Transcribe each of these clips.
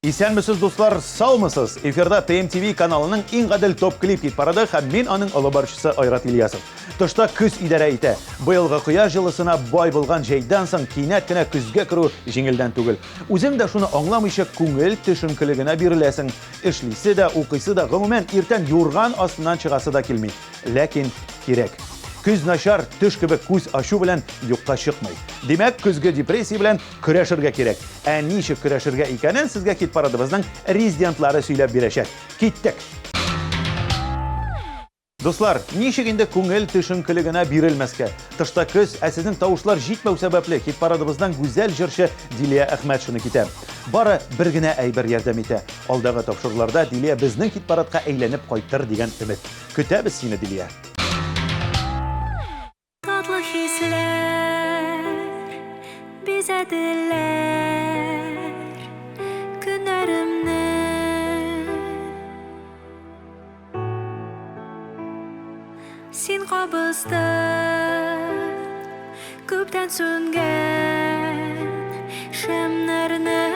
Исәнмесез дуслар, саумысыз? Эфирда ТМТV каналының иң гадел топ клип кит барады һәм мин аның олы барчысы Айрат Ильясов. Тышта көз идарә итә. Быелгы кояш җылысына бай булган җәйдән соң кинәт кенә көзгә керү җиңелдән түгел. Үзең дә шуны аңламыйча күңел төшенкелегенә биреләсең. Эшлисе дә, укыйсы да, гомумән иртән юрган астыннан чыгасы да килми. Ләкин кирәк. Күз начар, төш кебек күз ачу белән юкка чыкмый. Димәк, күзгә депрессия белән көрәшергә кирәк. Ә ничек көрәшергә икәнен сезгә кит парадыбызның резидентлары сөйләп бирәчәк. Киттек! Дуслар, ничек инде күңел төшенкелегенә бирелмәскә? Тышта көз, ә сезнең тавышлар җитмәү сәбәпле кит парадыбыздан гүзәл җырчы Дилия Әхмәтшина китә. Бары бер генә әйбер ярдәм итә. Алдагы тапшыруларда Дилия безнең кит парадка әйләнеп кайтыр дигән өмет. Көтәбез сине, Дилия. Bizediler günlerimni Sen kabızdın Köpten söngen şemlerini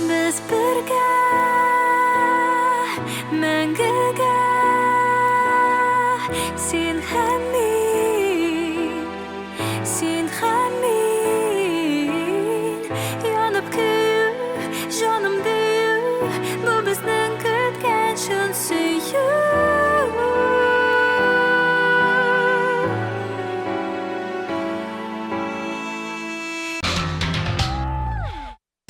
Biz birge мәңгегә Син һәм мин Янып көю, җаным дию Бу безнең көткән шын сөю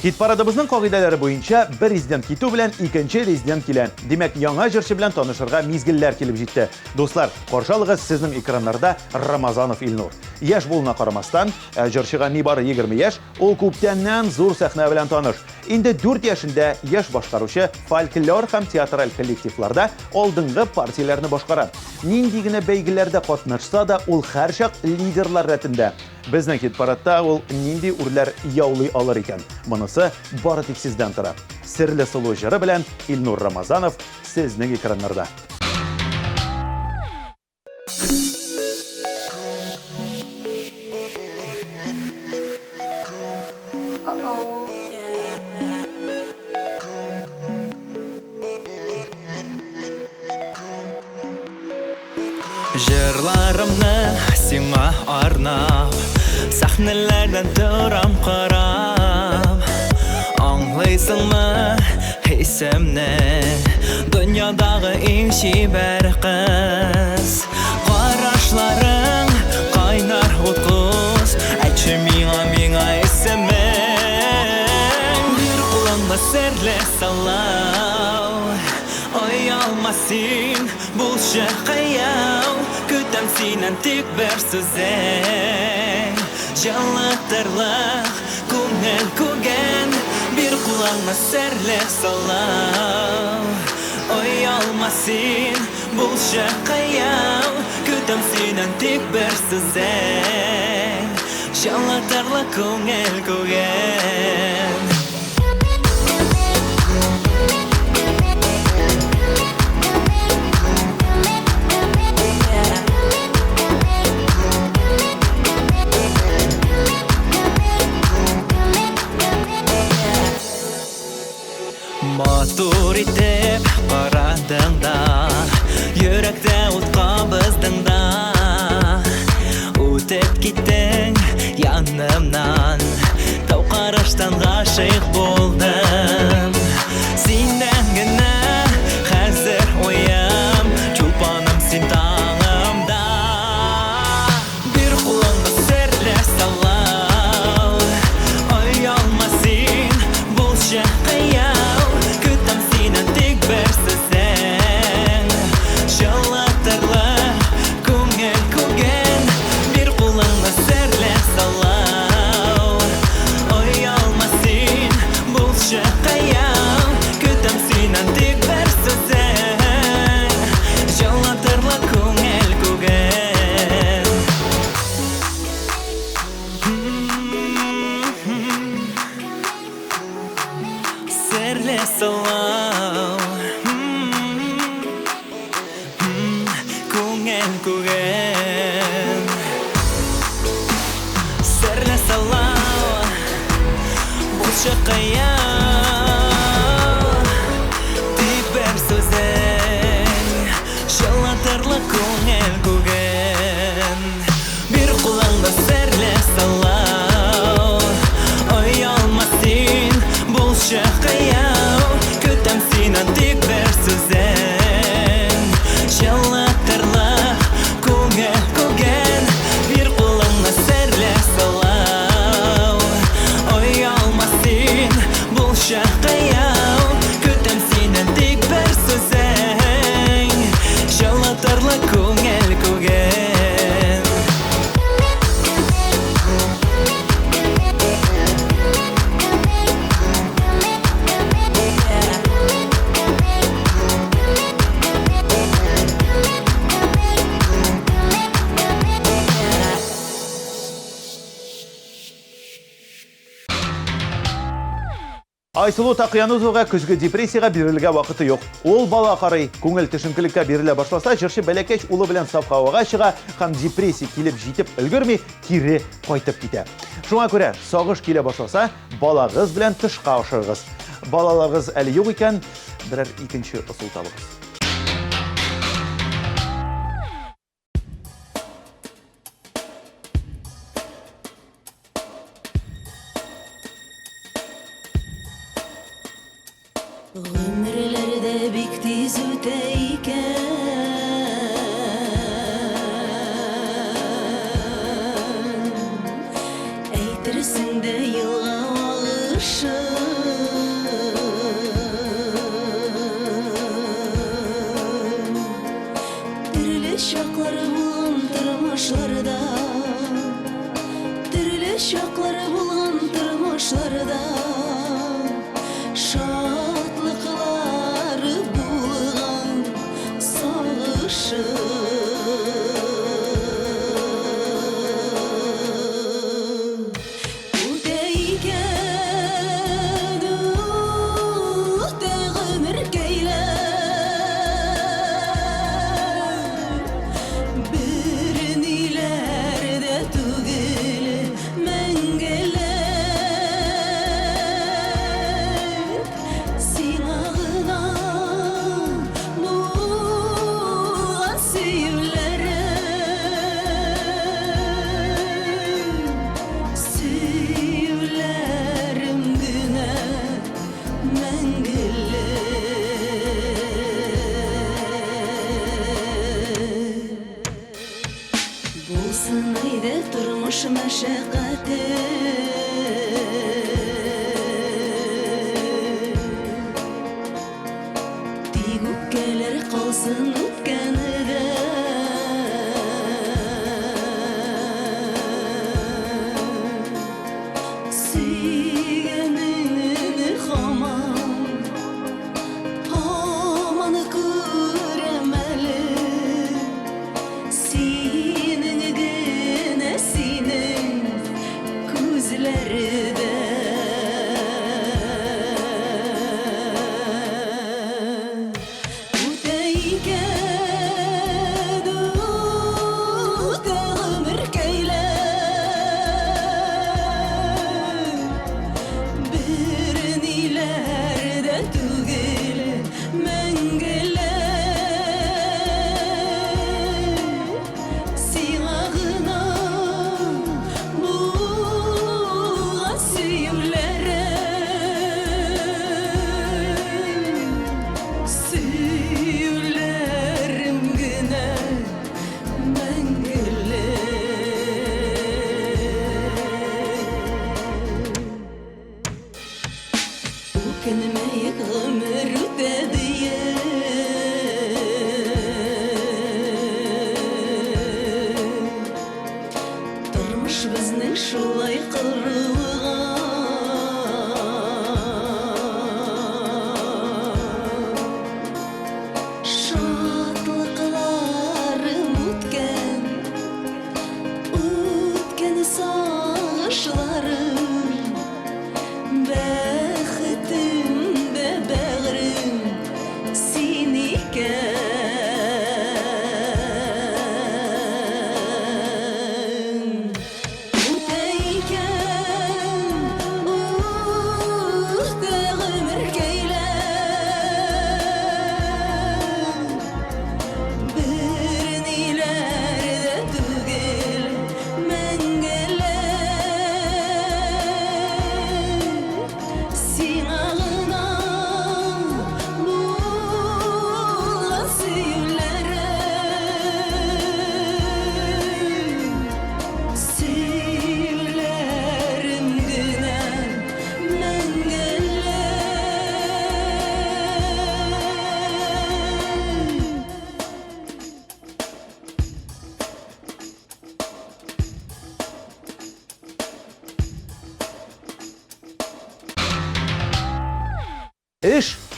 Кит парадыбызның кагыйдәләре буенча бер резидент китү белән икенче резидент килә. Димәк, яңа җырчы белән танышырга мизгелләр килеп җитте. Дуслар, каршылыгыз сезнең экраннарда Рамазанов Илнур. Яшь булуына карамастан, җырчыга нибары 20 яшь, ул күптәннән зур сәхнә белән таныш. Инде 4 яшендә яшь башкаручы фольклор һәм театраль коллективларда алдынгы партияләрне башкара. Нинди генә бәйгеләрдә катнашса да, ул һәрчак лидерлар рәтендә. Безнең кит парадта ул нинди үрләр яулый алыр икән? Монысы бары тик сездән тора. Серле сылу җыры белән Илнур Рамазанов сезнең экраннарда. Жырларымны сиңа арнап Сәхнәләрдән торам карап Аңлыйсыңмы исемне Дөньядагы иң чибәр кыз Карашларың кайнар ут куз Әйтче миңа исемең Бер кулыңда серле салау Оялма син булчы каяу Көтәм синен тик бер сүзең Җылытырлык күңел күгән Бер кулыңда серле салау Оялма син булчы каяу Көтәм синен тик бер сүзең Җылытырлык күңел күгән Матур итеп карадың да Йөрәктә ут кабыздың да Үтеп киттең янымнан Тау караштан гашыйк булдым Синнән генә хәзер уям Чулпаным син таңымда Бер кулыңда серле салау Оялма син булчы каяу Con el шықия Тек бір сөзің Жылатырлық көңіл көген Bir құлаңда сәрлі салау Ой алмасын бұл шықияу Күтім сені тек бір сөзің Жылатырлық көңіл көген Bir құлаңда сәрлі салау Ой алмасын бұл шықияу Күтім сені тек бір сөзің Жылатырлық көңіл көген Айсылу Тақиянузовға күзгі депрессияға берілге вақыты жоқ. Ол бала қарай көңіл түшінкілікке беріле башласа, жүрші бәләкеш улы білен сапқа ауаға шыға, қам депрессия келіп жетіп үлгірмей, кері қайтып кете. Шуңа көре, сағыш келе башласа, балағыз білен тышқа ашырғыз. Балаларғыз әлі жоқ екен, бірер екінші ұсыл табығыз. Ömürlerde bik tez öteyken Eytirsin de yılga alışın Türlü şakları bulan tırmaşlarda Türlü şakları bulan tırmaşlarda Şatlıkları bulgan sağışın Udeyken ude ömür geyler Birin ileride tügül mengeler Sinağına buğan Sivlerim güne mengeler Bulsun ayda turmuş meşakkati Teg öpkeler qalsın ötkenide Suyganini hamam көрәмәлі Сенің гіне сенің көзләрді Өтейкен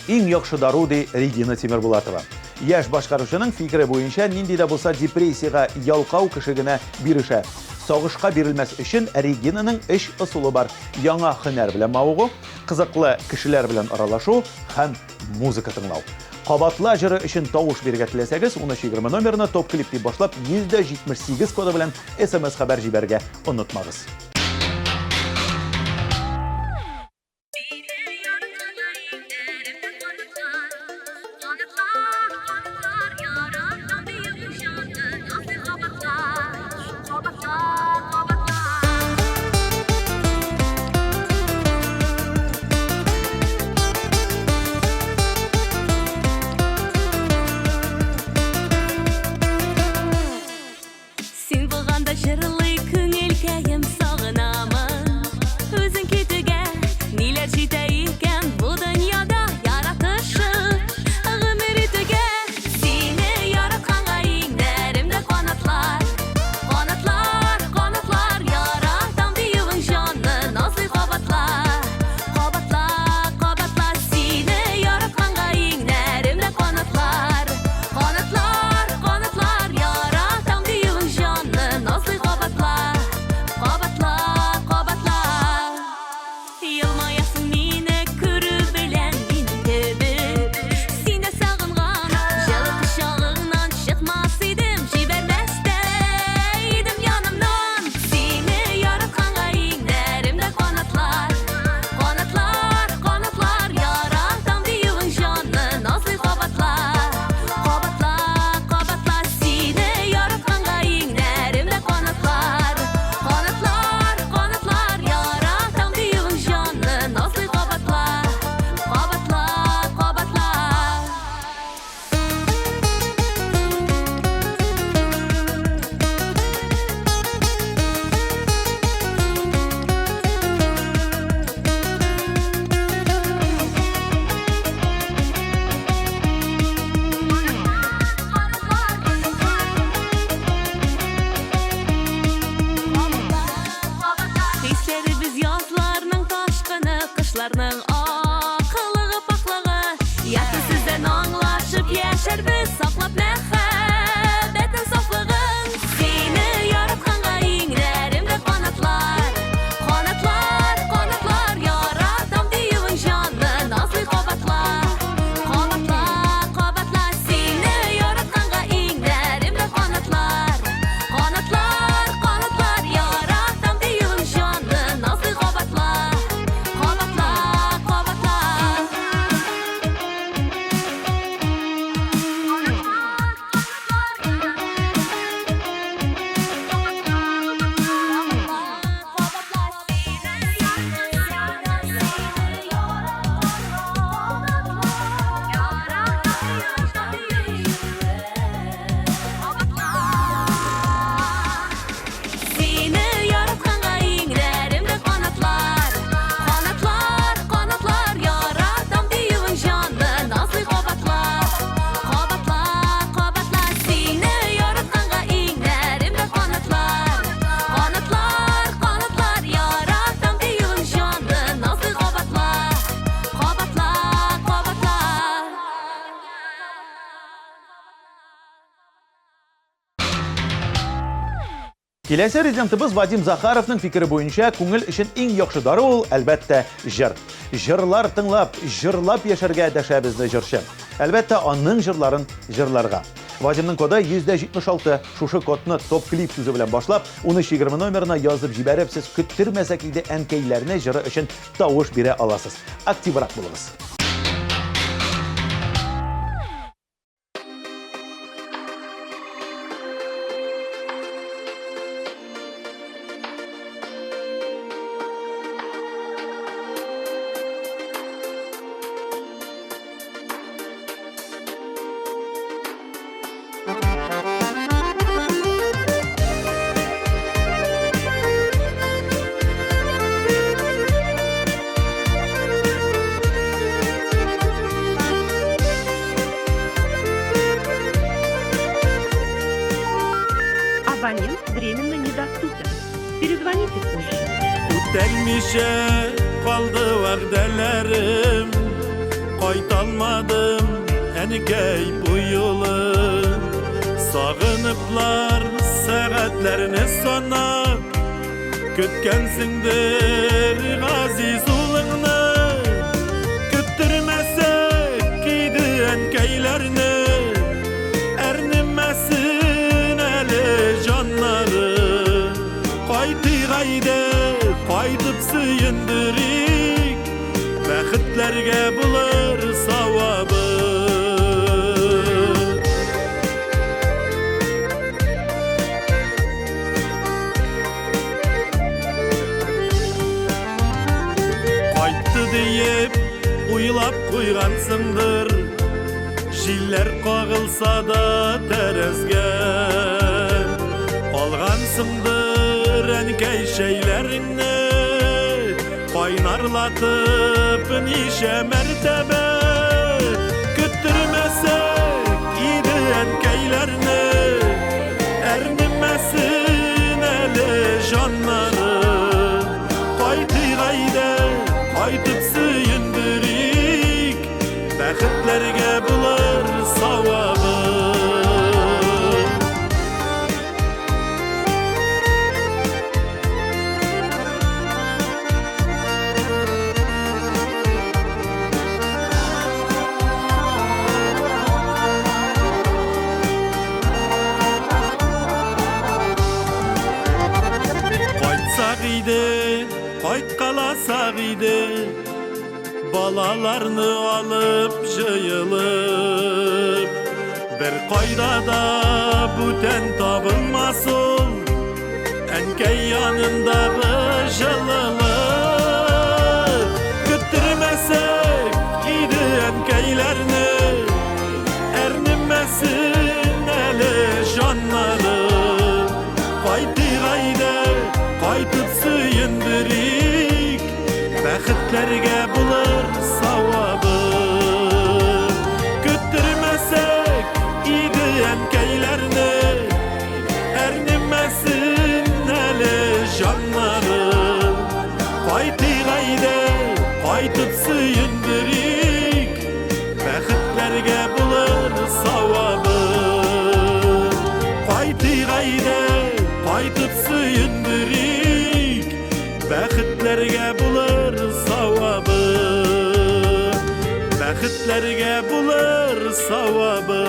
Иң яхшы дару ди Регина Тимербулатова. Яш башкаручының фикере буенча нинди дә булса депрессияга ялкау кеше генә бирешә. Сагышка бирелмәс өчен Регинаның эш ысулы бар. Яңа һөнәр белән мавыгу, кызыклы кешеләр белән аралашу һәм музыка тыңлау. Кабатлы җыры өчен тавыш бирергә теләсәгез, 1320 номерына топ клип дип башлап 178 коды белән SMS хәбәр җибәргә онытмагыз. Син булганда җырлый күңел кәем сагынамын. Үзең китүгә ниләр җитә икән бу дөньяда яратышың гомер итүгә. Сине яратканга иңнәремдә канатлар, канатлар, канатлар яратам диюең җанны назлы кабатлар. Кабатлар, кабатлар сине яратканга иңнәремдә канатлар, канатлар, канатлар яратам диюең җанны назлы кабатлар. Кабатлар, кабатлар елмаясың мине күрү белән мин кебек. Сине сагынган җылы кочагыңнан чыкмас идем, җибәрмәс тә идем янымнан. Сине яратканга иңнәремдә канатлар, канатлар, канатлар яратам диюең җанны назлы кабатлар. Кабатлар, кабатлар сине яратканга иңнәремдә канатлар, канатлар, канатлар яратам диюең җанны назлы кабатлар. Кабатлар, кабатлар. Хисләребез язларның ташкыны, кышларның акылыгы, паклагы. Яты сездән аңлашып яшәрбез, саклап мәхәббәтнең сафлыгын. Сине яратканга иңнәремдә канатлар, канатлар, канатлар яратам диюең җанны назлы кабатлар. Кабатлар, кабатлар сине яратканга иңнәремдә канатлар, канатлар, канатлар яратам диюең җанны назлы кабатлар. Кабатлар, кабатлар. Сине яратканга иңнәремдә канатлар, канатлар, канатлар яратам диюең җанны назлы кабатлар. Кабатлар, кабатлар сине яратканга иңнәремдә канатлар, канатлар, канатлар яратам диюең җанны назлы кабатлар. Кабатлар, кабатлар. Киләсе резидентыбыз Вадим Захаровның фикере буенча күңел өчен иң яхшы дары ул, әлбәттә, җыр. Җырлар тыңлап, җырлап яшәргә дәшәбезне җырчы. Әлбәттә, аның җырларын җырларга. Вадимның коды 176. Шушы кодны топ клип сүзе белән башлап, 1320 номерына язып җибәреп, сез көттермәсәк иде әнкәйләрне җыры өчен тавыш бирә аласыз. Активрак булыгыз. Абонент временно недоступен. Перезвоните позже. Үтәлмичә калды вәгъдәләрем, Кайталмадым әнекәй бу юлы. Сагыныплар сәгатьләрне санап, көткәнсеңдер газиз улыңны. Көттермәсәк иде әнкәйләрне, әрнемәсен әле җаннары. Кайтыйк әйдә, кайтып сөендерик, бәхетләргә булыр савабы. Кайтты диеп уйлап куйгансыңдыр, җилләр кагылса да тәрәзгә. Алгансыңдыр әнкәй шәйләреңне, кайнарлатып ничә мәртәбә. Көттермәсәк иде әнкәйләрне, әрнемәсен әле җаннары. Кайтыйк әйдә, кайтып сөендерик, бәхетләргә булыр савабы. Кайткаласак иде, балаларны алып җыелып. Бер кайда да бүтән табылмасын, әнкәй янындагы җылылык. Көттермәсәк иде әнкәйләрне, әрнемәсен әле җаннары. Кайтыйк әйдә, кайтып сөендерик, бәхетләргә булыр савабы. Көттермәсәк иде әнкәйләрне, әрнемәсен әле җаннары. Кайтыйк әйдә, кайтып сөендерик, бәхетләргә булыр савабы. Кайтыйк әйдә, кайтып сөендерик, бәхетләргә булыр савабы. Бәхетләргә булыр савабы.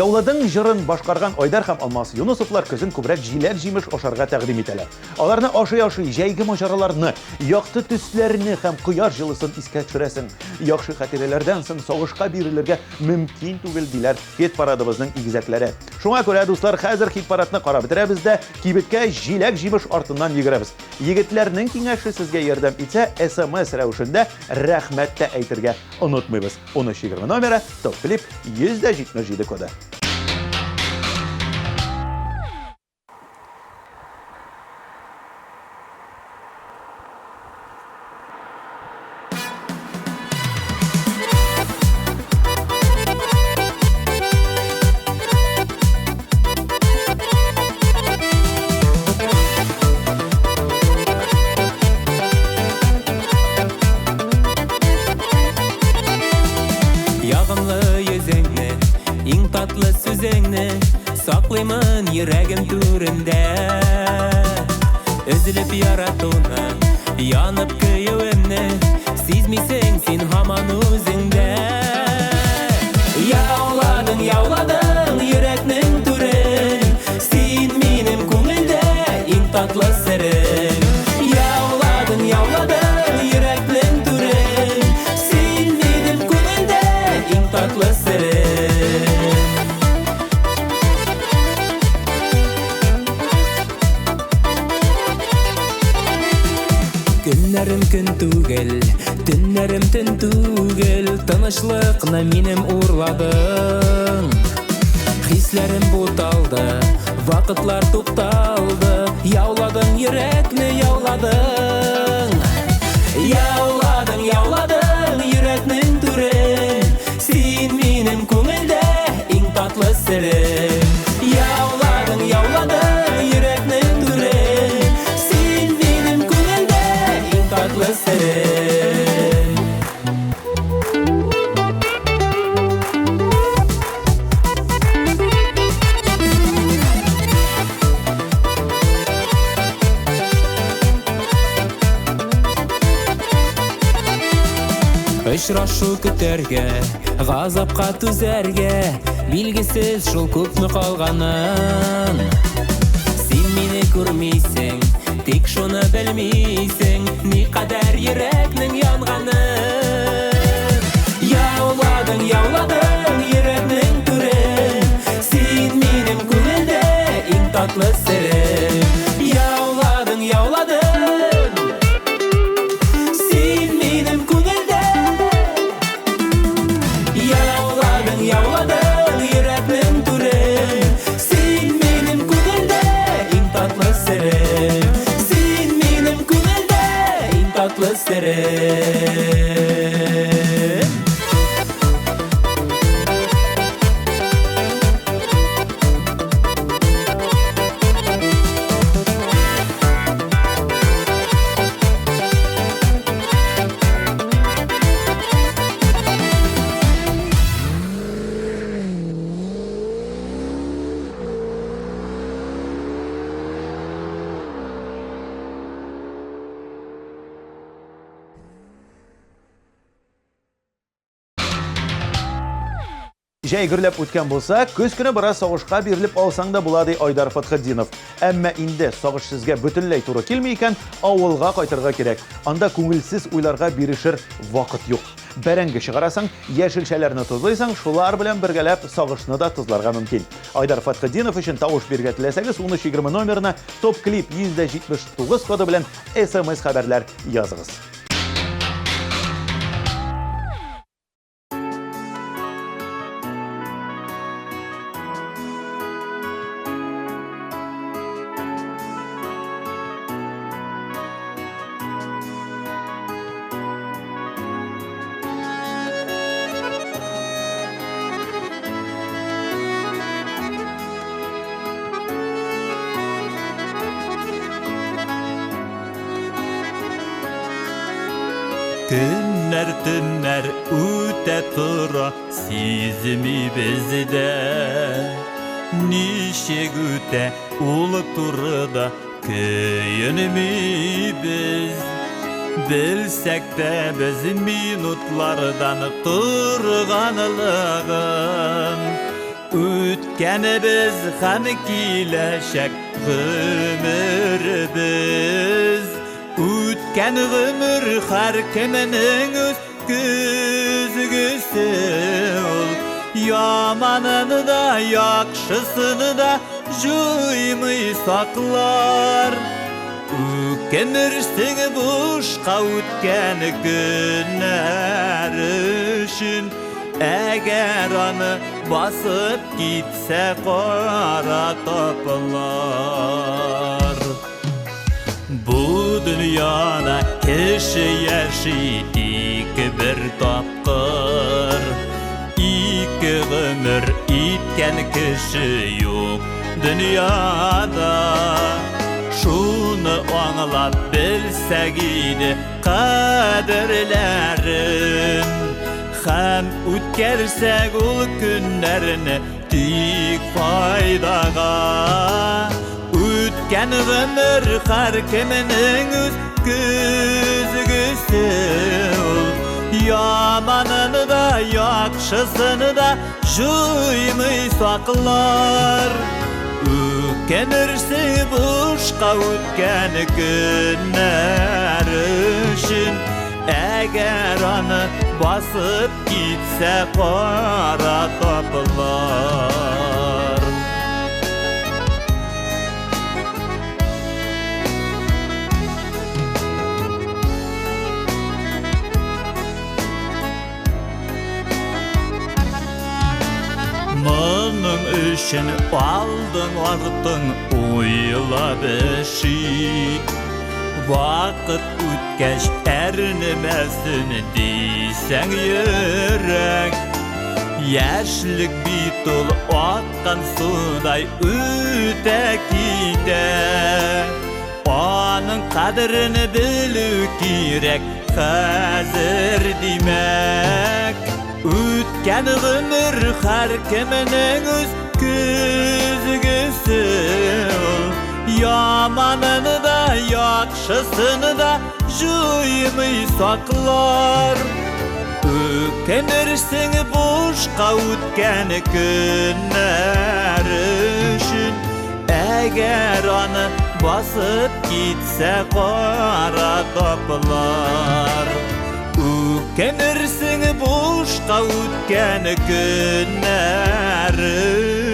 Яуладың жырын башкарган Айдар һәм Алмас Юнусовлар көзен күбрәк җиләк җимеш ашарга тәкъдим итәләр. Аларны ашый-ашый җәйге маҗараларны, якты төсләрне һәм кояш җылысын искә төшерәсең. Яхшы хатирәләрдән соң сагышка бирелергә мөмкин түгел диләр хит парадыбызның игезәкләре. Шуңа күрә дуслар, хәзер хит парадны карап бетерәбез дә кибеткә җиләк җимеш артыннан йөгерәбез. Егетләрнең киңәше сезгә ярдәм итсә, SMS рәвешендә рәхмәт тә әйтергә онытмыйбыз. 1320 номеры, топ клип 177 коды. Саклыймын йөрәгем түрендә, өзелеп яратуны, янып көюемне, сизмисең син һаман үзеңдә. Яуладың, яуладың йөрәкнең түрен, син минем күңелдә иң татлы серем. Яуладың, яуладың йөрәкнең түрен, син минем күңелдә иң татлы серем. Көннәрем көн түгел, төннәрем төн түгел, тынычлыкны минем урлады. Hislerim butaldı, vakitlar tutaldı. Yavladın yürekni yavladın. Yavladın, yavladın yüreknin türen. Sen benim көңілде ең татлы сірім. Yavladın, yavladın yüreknin türen. Sen benim көңілде ең татлы сірім. Очрашу көтәргә, газапка түзәргә, билгесез шул күпме калганын. Син мине күрмисең, тик шуны белмисең, никадәр йөрәкнең янганын. Yavladың, yavladың йөрәкнең түрен, син минем күңелдә иң татлы сирем. Yavladың, yavladың син минем күңелдә. Yavladың, yavladың йөрәкнең түрен, син минем күңелдә иң татлы сирем. Син минем күңелдә иң татлы сирем. Жәй гүрләп үткән булса, көз көне бара сагышка бирелеп алсаң да була ди Айдар Фатхетдинов. Әмма инде сагыш сезгә бөтенләй туры килми икән, авылга кайтырга кирәк. Анда күңелсез уйларга бирешер вакыт юк. Бәрәңге чыгарасың, яшелчәләрне тозлыйсың, шулар белән бергәләп сагышны да тозларга мөмкин. Айдар Фатхетдинов өчен тавыш бирергә теләсәгез, 1320 номерына топ-клип 179 коды белән SMS хәбәрләр языгыз. Günler tünler üte tura sizimi bizde. Nişe güte ulu turda köyünümü biz. Bilsek de biz minutlardan turganılığın. Ütkeni biz hem kileşek gümür biz. Ütken ömür her kiminin öz gözügüsü ol. Yamanını da yakşısını da juymay saklar. Ükenirsin boşqa ütken günler üçün. Eğer anı basıp gitse qara toplar. Bu dünyada kişi yaşaydık bir tapkır. İki ömür itken kişi yok dünyada. Şunu anlap bilsek idi kaderlerin. Hem ütkersek ol günlerini dik faydaga. Ütken ömür her kiminin öz gözügüsü ol. Yamanını da yakşısını da juymay saklar. Ükenirsin boşqa ütken günler üçün. Eğer anı basıp gitse qara toplar. onun üçün aldın vaqtın uyulab işi. Vaqt ütkəş ərniməsin deysən yürək. Yaşlık bitul akkan suday üte gider. Onun kadrini bilü kirek hazır demek. Ütken ömür har kiminin öz küzgüsü. Yamanını da yakşısını da juymay saklar. Ökenirsin boşqa ötken günler üçün. Eğer onu basıp gitse qara toplar. Ökenirsin boşqa ötken günler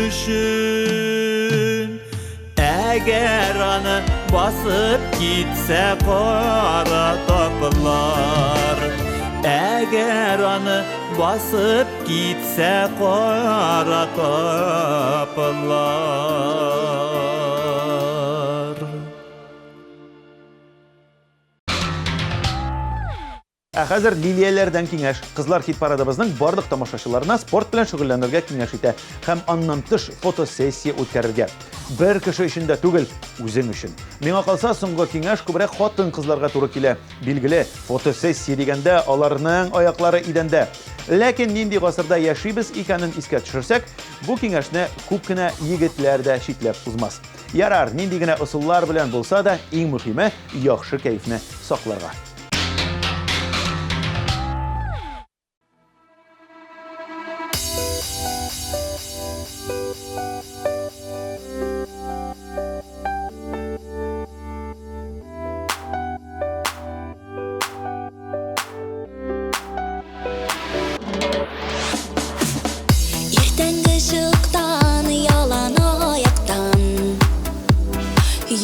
üçün. Eğer onu basıp gitse qara toplar. Eğer onu basıp gitse qara toplar. Хәзер Лилияләрдән киңәш. Кызлар хит парадыбызның барлык тамашачыларына спорт белән шөгыльләнергә киңәш итә һәм аннан тыш фотосессия үткәрергә. Бер кеше өчен дә түгел, үзең өчен. Миңа калса, соңгы киңәш күбрәк хатын кызларга туры килә. Билгеле, фотосессия дигәндә аларның аяклары идәндә. Ләкин нинди гасырда яшибез икәнен искә төшерсәк, бу киңәшне күп кенә егетләр дә шитләп узмас. Ярар, нинди генә ысуллар белән булса да, иң мөһиме яхшы кәефне сакларга.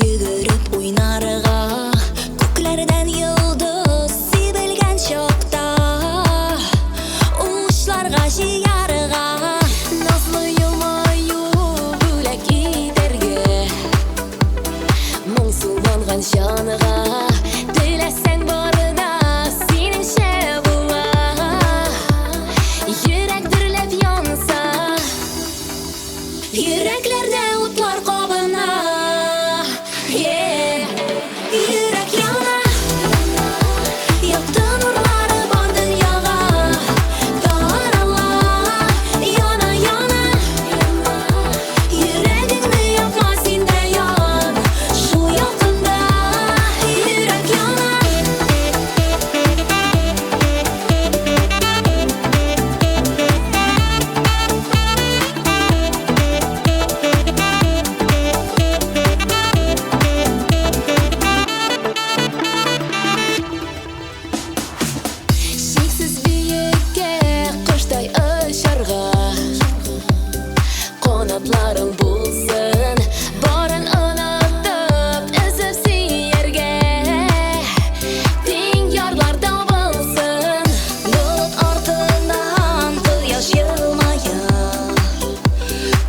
Yürüp oynarga, köklerden yıldız sibelgen şokta. Uşlarga jiyarga, nazlı yılmayu bülek giderge. Moңсуланган жаныга, dilesen barıda senin şebuğa. Yürek dürlep yansa, yüreklerde utlar kabına. Yürek yana, yaktı nurları var dünyaga. Darala, yana yana, yüreğimi yakma sen de yan. Şu yakında yürek yana. Şeksiz büyükке kuşday uçarga, qanatların bulsun, barın unutup üzüpsin yerge. Teng yarlarda bulsun, bulut ortidan quyosh yilmayar.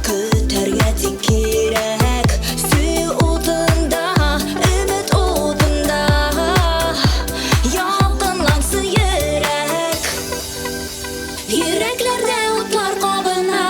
Ko'targa teng kerak, suv o'tida, umid o'tida. Yaqinlansin yürek, yüreklerde utlar qabına.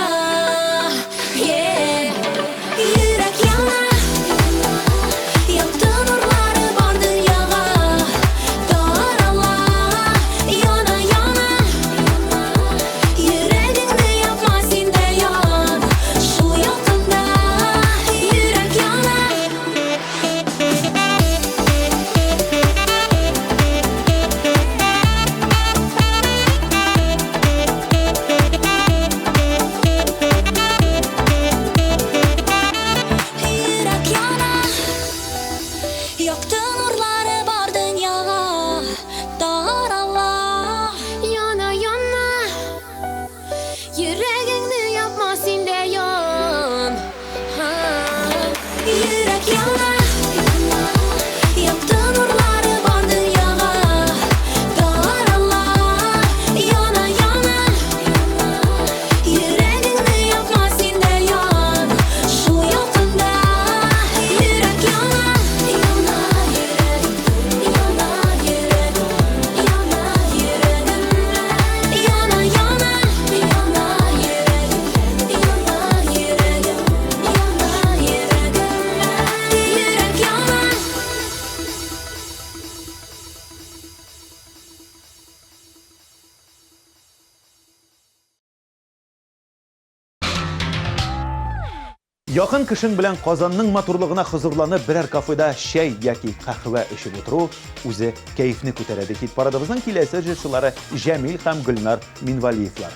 Якын кышың белән Казанның матурлыгына хозурланып берәр кафеда чәй яки кахва эчеп утыру үзе кәефне күтәрә ди. Хит парадыбызның киләсе җырчылары Җәмил һәм Гөлнар Минвалиевлар.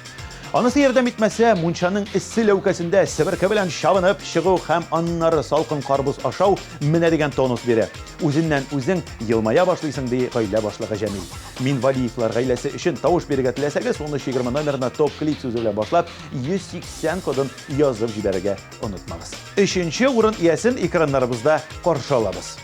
Анысы ярдәм итмәсә, мунчаның эссе ләүкәсендә себерке белән чабынып чыгу һәм аннары салкын карбуз ашау менә дигән тонус бирә. Үзеннән үзең елмая башлыйсың ди гаилә башлыгы Җәмил. Минвалиевлар гаиләсе өчен тавыш бирергә теләсәгез, 1320 номерына топ клип сүзе белән башлап 180 кодын язып җибәрергә онытмагыз. 3нче урын иясен экраннарыбызда каршы алабыз.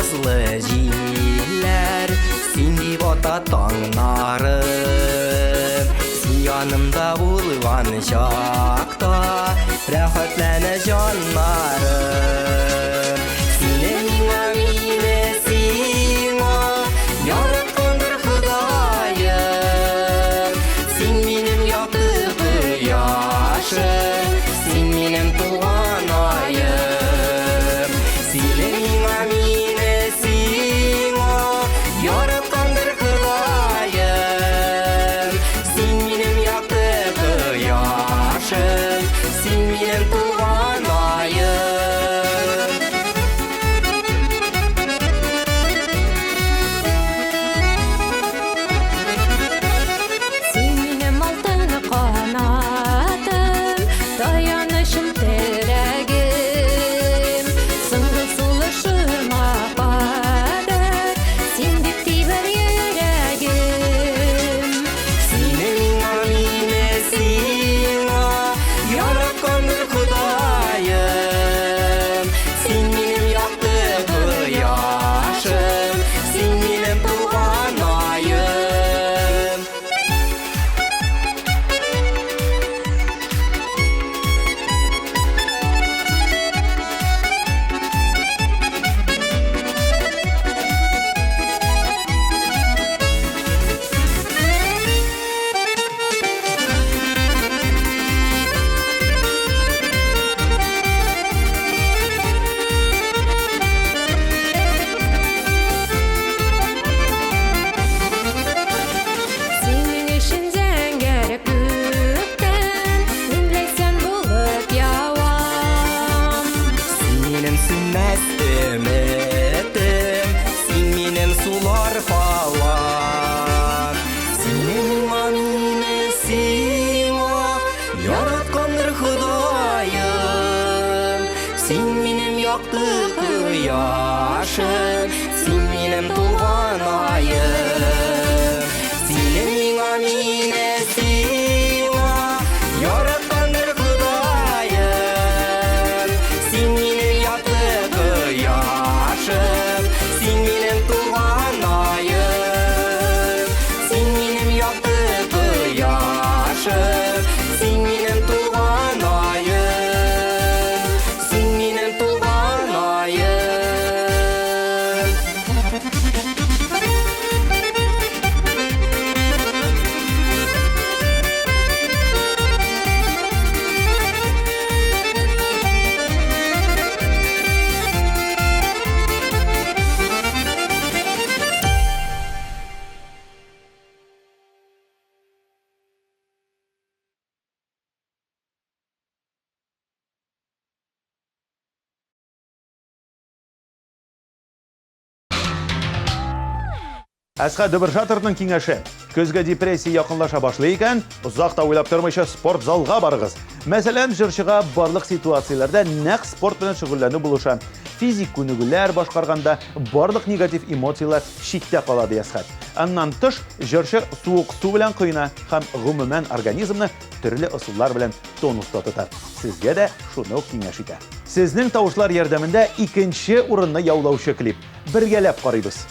Nazlı jiller, sen dip ata tаңнарым. Sen yanımda bulgan şakta, rahatlana canlarım. Senin mine sina, yaratkandır Hudayım. Sen benim yakты kıyaşım, sen benim tuğan ayım. Senin yakты kıyaşım, sen benim tuğan ayım. Senin mine sina, yaratkandır Hudayım. Sen benim yakты kıyaşım, sen benim tuğan ayım. Sen benim yakты kıyaşım, sen benim tuğan ayım. Sen benim tuğan ayım. Әсқа Дөбіршатырның кеңеші. Көзге депрессия якынлаша башлый икән, озакта уйлап тормыйча спорт залга барыгыз. Мәсәлән, җырчыга барлык ситуацияләрдә нәкъ спорт белән шөгыльләнү булыша. Физик күнегүләр башкарганда барлык негатив эмоциялар читтә кала ди Әсхәт. Аннан тыш, җырчы суык су белән кыйна һәм гомумән организмны төрле ысуллар белән тонуста тота. Сезгә дә шуны ук киңәш итә. Сезнең тавышлар ярдәмендә икенче урынны яулаучы клип. Бергәләп карыйбыз.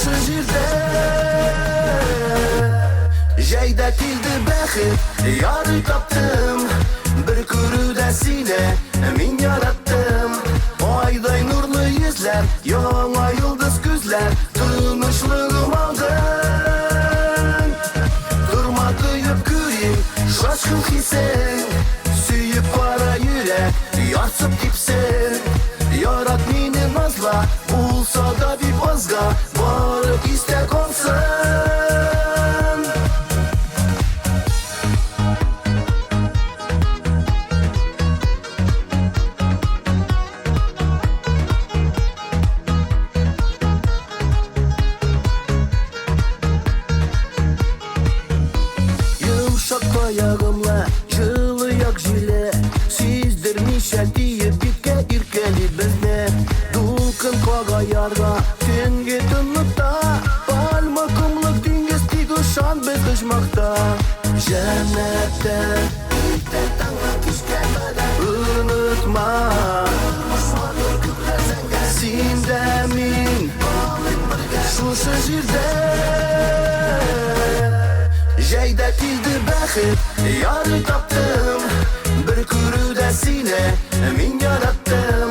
Şuşu jirde Jeyde kildi bexit Yarı taptım Bir kürüde sine Min yarattım Ayday nurlu yüzler Yana yıldız güzler Tanışlığım aldın Durma duyup güreyim Şaşkın hisen Süyüp para yürek Yarsıp dipsen Yarat meni nazla Bulsa da bir bazga Varıp istek olsun Yumuşak ayağımla Jılıyak jile Sizdirmişe diye bitke irkeli bizne Dulkın koga yarga Tünge tınlıkta Palma kumluk dingiz tigu şan biz kışmakta Cennette Unutma Sindemin Şuşu jirde Jeyde kildi bexit Yarı taptım Bir kürüde sine Min yarattım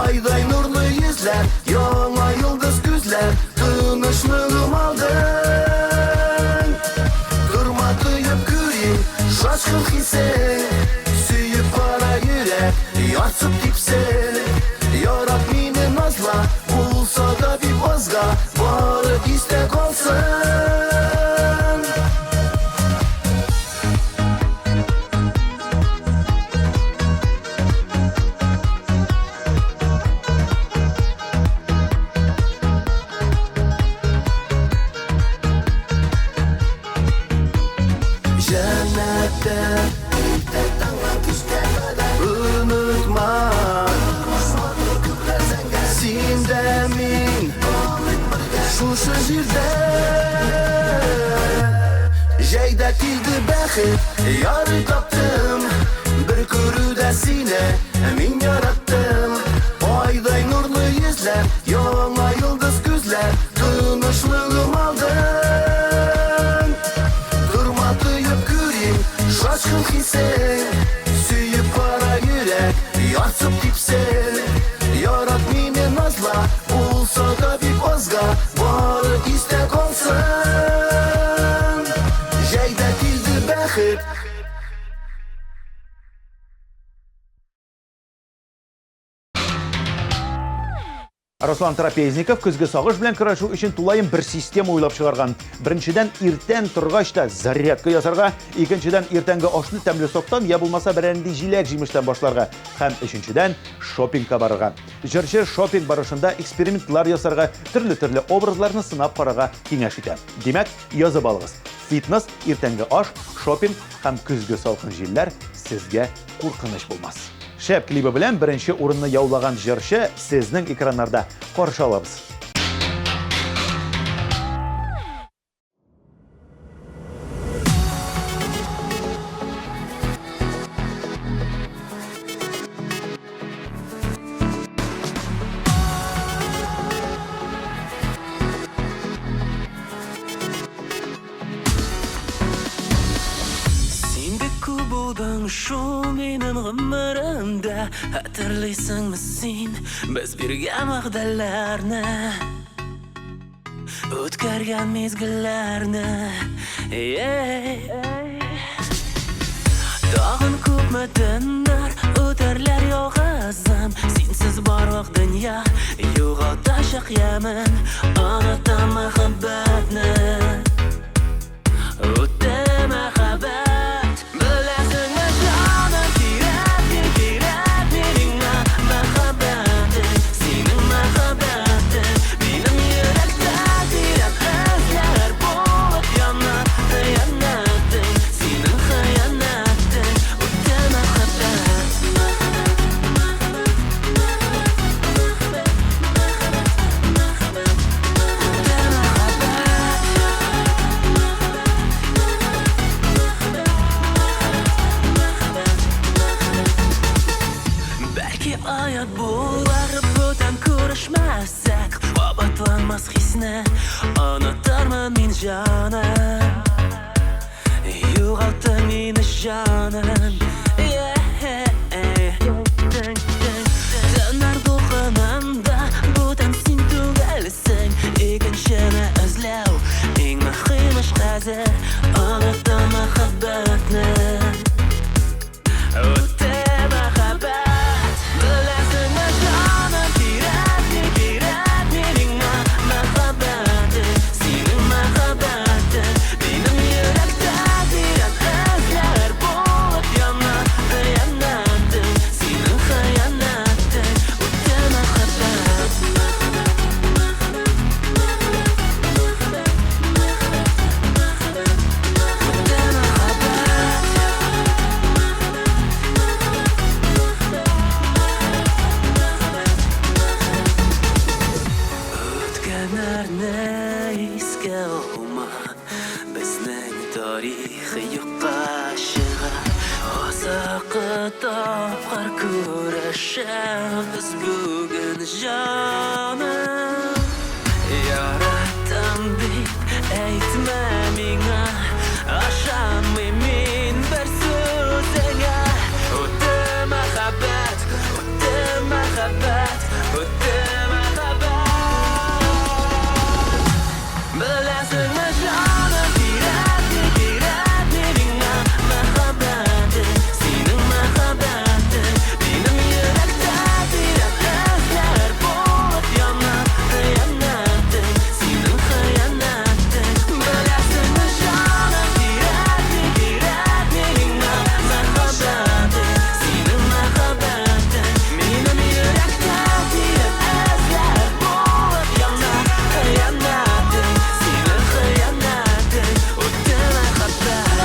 Ayday nurlu yüzler Yana yıldız güzler Tanışlığım aldın Durma duyup güreyim Şaşkın hisen Süyüp para yürek Yarsıp dipsen Yarat meni nazla Bulsa da bir bazga Varı istek olsun Cennette Unutma Sindemin Şuşu jirde Jeyde kildi bexit Yarı taptım Bir kürüde sine Min yarattım Ayday nurlu yüzler Yana yıldız güzler Tanışlığım aldın Durma duyup güreyim Şaşkın hisen Süyüp para yürek Yarsıp dipsen Yarat meni nazla Bulsa da bir bazga Varı istek olsun Jeyde kildi bexit Ruslan Trapeznikov көзгө сагыш белән көрәшү өчен тулайым бер система уйлап чыгарган. Беренчедән иртән торгач та зарядка ясарга, икенчедән иртәнге ашны тәмле соктан я булмаса берәнди җиләк җимештән башларга һәм өченчедән шопингка барырга. Җырчы шопинг барышында экспериментлар ясарга, төрле образларны сынап карарга киңәш итә. Димәк, язып алыгыз. Фитнес, иртәнге аш, шопинг һәм көзгө салкын җилләр сезгә куркыныч булмас. Шәп клибы белән беренче урынны яулаган җырчы сезнең экраннарда каршы алабыз. Şu benim gımırımda hatırlıysan mı sen biz birga vaqtlarni o'tkazgan mezgillarni tag'in ko'pmi dinlar o'tarlar yog'azam sensiz barvaq dunyo yo'g'otashaq yaman unutam muhabbatni o'tda muhabbat bilasizmi jonim kerak menga muhabbating sening muhabbating benim yurakda terak izlar bo'lib yonar xiyanating sening xiyanating o'tda muhabbat Булмас хисне Онытармын мин жаным Юғалтты мине жаным Төннәр дулкынында Бүтән син түгелсең Икенчене эзләү Иң мөһим эш хәзер Онытты мәхәббәтне Үтте мәхәббәт Беләсеңме жаным Кирәкми миңа мәхәббәтең Синең мәхәббәтең Минем йөрәктә тирән эзләр булып яна Хыянәтең Синең хыянәтең Үтте мәхәббәт Үткәннәрне искә алма Безнең тарихы юкка чыга Азакы тапкыр күрешәбез бүген җаным Яраттым дип әйтмә миңа Ашамыйм мин бер сүзеңә Үтте мәхәббәт Үтте мәхәббәт Үтте мәхәббәт Беләсеңме җаным Кирәкми миңа мәхәббәтең Синең мәхәббәтең Минем йөрәктә тирән эзләр булып яна Хыянәтең Синең хыянәтең Беләсеңме җаным Кирәкми миңа мәхәббәтең Синең мәхәббәтең Минем йөрәктә тирән эзләр булып яна Хыянәтең Синең хыянәтең Үтте мәхәббәт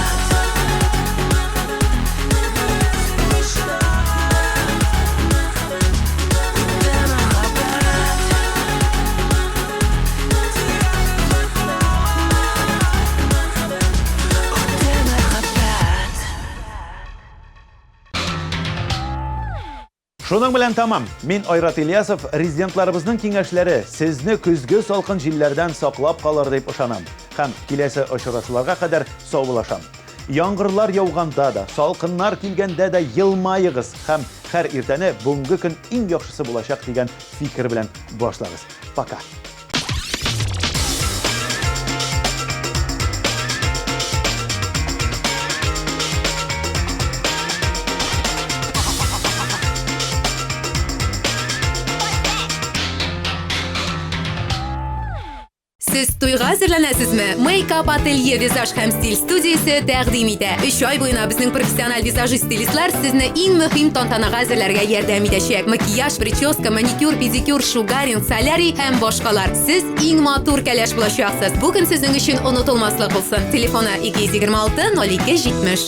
Шуның белән тамам. Мин Айрат Ильясов, резидентларыбызның киңәшләре сезне көзге салкын җилләрдән саклап калыр дип ышанам. Һәм киләсе очрашуларга кадәр саулашам. Яңгырлар яуганда да, салкыннар килгәндә дә елмайыгыз һәм һәр иртәне бүгенге көн иң яхшысы булачак дигән фикер белән башлагыз. Пока. Сез туйга әзерләнәсезме? Make-up ателье визаж һәм стиль студиясе тәкъдим итә. 3 ай буена безнең профессиональ визажист-стилистлар сезне иң мөһим тантанага әзерләргә ярдәм итәчәк. Макияж, прическа, маникюр, педикюр, шугаринг, солярий һәм башкалар. Сез иң матур кәләш булачаксыз. Бүген сезнең өчен онытылмаслык булсын. Телефоны 226 02 70.